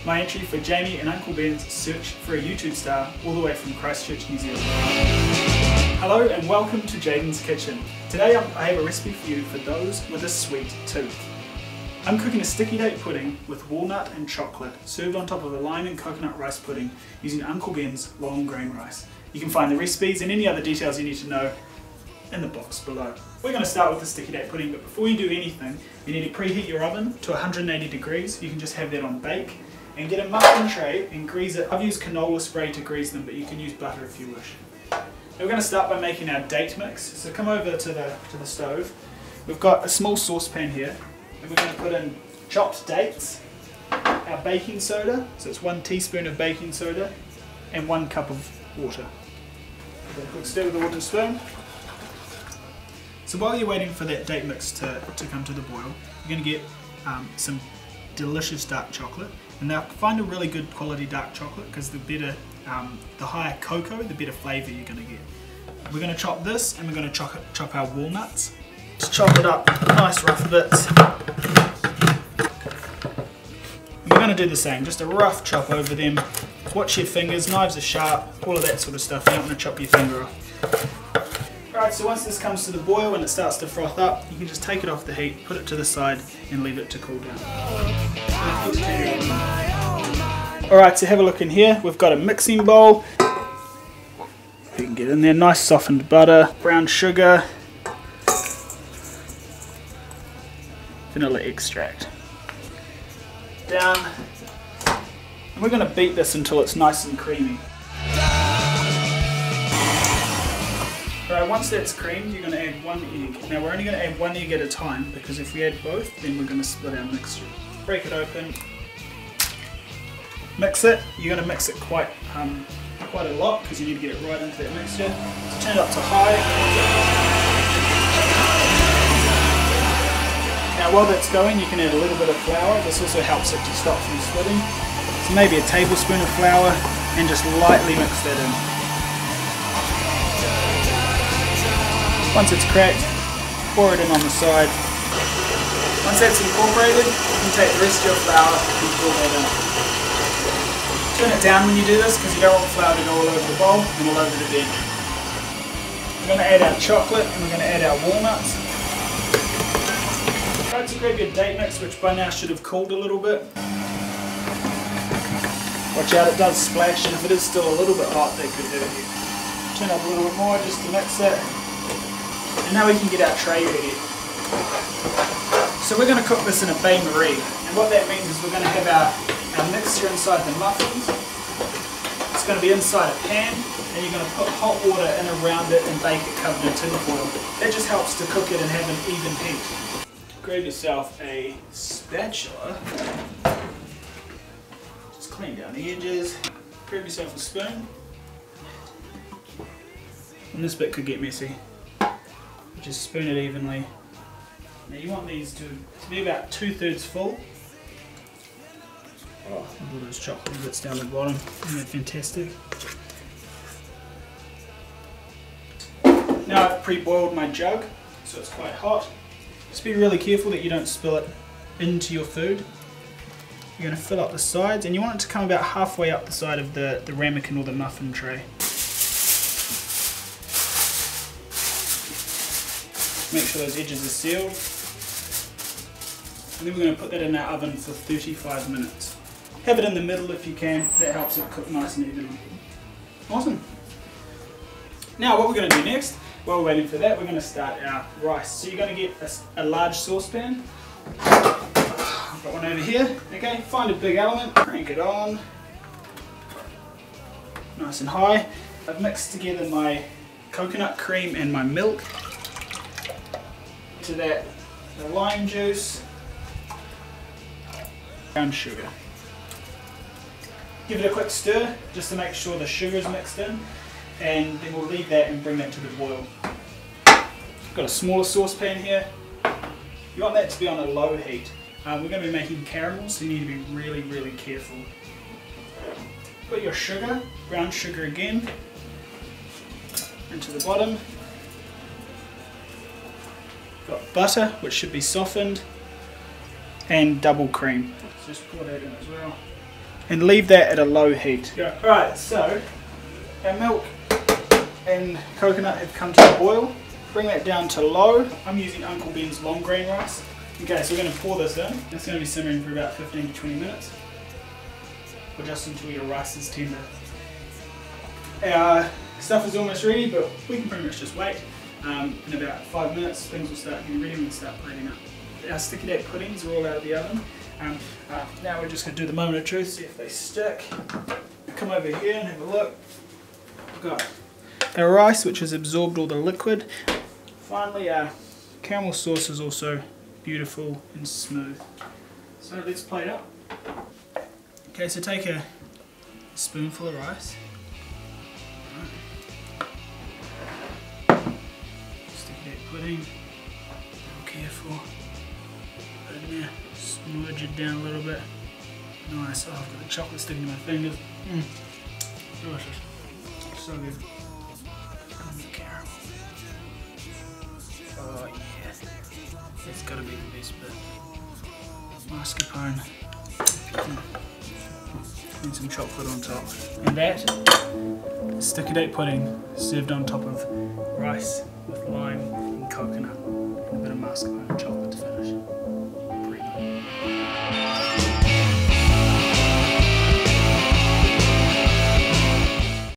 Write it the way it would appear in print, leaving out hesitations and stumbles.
my entry for Jamie and Uncle Ben's search for a YouTube star all the way from Christchurch, New Zealand. Hello and welcome to Jayden's Kitchen. Today I have a recipe for you for those with a sweet tooth. I'm cooking a sticky date pudding with walnut and chocolate served on top of a lime and coconut rice pudding using Uncle Ben's long grain rice. You can find the recipes and any other details you need to know in the box below. We're going to start with the sticky date pudding, but before you do anything, you need to preheat your oven to 180 degrees. You can just have that on bake and get a muffin tray and grease it. I've used canola spray to grease them, but you can use butter if you wish. Now we're going to start by making our date mix. So come over to the stove. We've got a small saucepan here, and we're going to put in chopped dates, our baking soda, so it's 1 teaspoon of baking soda, and 1 cup of water. Give it a quick stir with a wooden spoon. So while you're waiting for that date mix to come to the boil, you're going to get some delicious dark chocolate. And now find a really good quality dark chocolate, because the higher cocoa, the better flavour you're going to get. We're going to chop this, and we're going to chop our walnuts. Just chop it up nice rough bits. And we're going to do the same, just a rough chop over them. Watch your fingers, knives are sharp, all of that sort of stuff. You don't want to chop your finger off. Alright, so once this comes to the boil and it starts to froth up, you can just take it off the heat, put it to the side and leave it to cool down. Alright, so have a look in here. We've got a mixing bowl. You can get in there, nice softened butter, brown sugar, vanilla extract. Down. And we're going to beat this until it's nice and creamy. Alright, once that's creamed, you're going to add 1 egg. Now we're only going to add 1 egg at a time, because if we add both, then we're going to split our mixture. Break it open, mix it. You're going to mix it quite a lot, because you need to get it right into that mixture. So turn it up to high. Now while that's going, you can add a little bit of flour. This also helps it to stop from splitting. So maybe a tablespoon of flour, and just lightly mix that in. Once it's cracked, pour it in on the side. Once that's incorporated, you can take the rest of your flour and pour that in. Turn it down when you do this, because you don't want flour to go all over the bowl and all over the bed. We're going to add our chocolate, and we're going to add our walnuts. Try to grab your date mix, which by now should have cooled a little bit. Watch out, it does splash, and if it is still a little bit hot, that could hurt you. Turn up a little bit more just to mix it. And now we can get our tray ready. So we're going to cook this in a bain-marie, and what that means is we're going to have our mixture inside the muffins. It's going to be inside a pan, and you're going to put hot water in around it and bake it covered in tin foil. That just helps to cook it and have an even heat. Grab yourself a spatula. Just clean down the edges. Grab yourself a spoon. And this bit could get messy. Just spoon it evenly. Now you want these to be about 2/3 full. Oh, all those chocolate bits down the bottom. Isn't that fantastic? Now I've pre-boiled my jug, so it's quite hot. Just be really careful that you don't spill it into your food. You're going to fill up the sides, and you want it to come about halfway up the side of the ramekin or the muffin tray. Make sure those edges are sealed. And then we're going to put that in our oven for 35 minutes. Have it in the middle if you can, that helps it cook nice and evenly. Awesome. Now what we're going to do next, while we're waiting for that, we're going to start our rice. So you're going to get a large saucepan. I've got one over here. Okay, find a big element, crank it on. Nice and high. I've mixed together my coconut cream and my milk. To that, the lime juice, brown sugar. Give it a quick stir just to make sure the sugar is mixed in, and then we'll leave that and bring that to the boil. Got a smaller saucepan here. You want that to be on a low heat. We're going to be making caramels, so you need to be really, really careful. Put your sugar, brown sugar again, into the bottom. Got butter, which should be softened, and double cream. So just pour that in as well. and leave that at a low heat. Yeah. Alright, so our milk and coconut have come to a boil. Bring that down to low. I'm using Uncle Ben's long grain rice. Okay, so we're going to pour this in. It's going to be simmering for about 15 to 20 minutes. Or just until your rice is tender. Our stuff is almost ready, but we can pretty much just wait. In about 5 minutes, things will start getting ready and we'll start plating up. Our sticky date puddings are all out of the oven. Now we're just going to do the moment of truth, see if they stick. Come over here and have a look. We've got our rice, which has absorbed all the liquid. Finally, our caramel sauce is also beautiful and smooth. So let's plate up. Okay, so take a spoonful of rice. Sticky date pudding. Be careful. Put it in there. Smudge it down a little bit. Nice. Oh, I've got the chocolate sticking to my fingers. Delicious. So good. Caramel. Oh yeah. It's got to be the best bit. Mascarpone. And some chocolate on top. And that sticky date pudding served on top of rice with lime and coconut and a bit of mascarpone and chocolate to finish.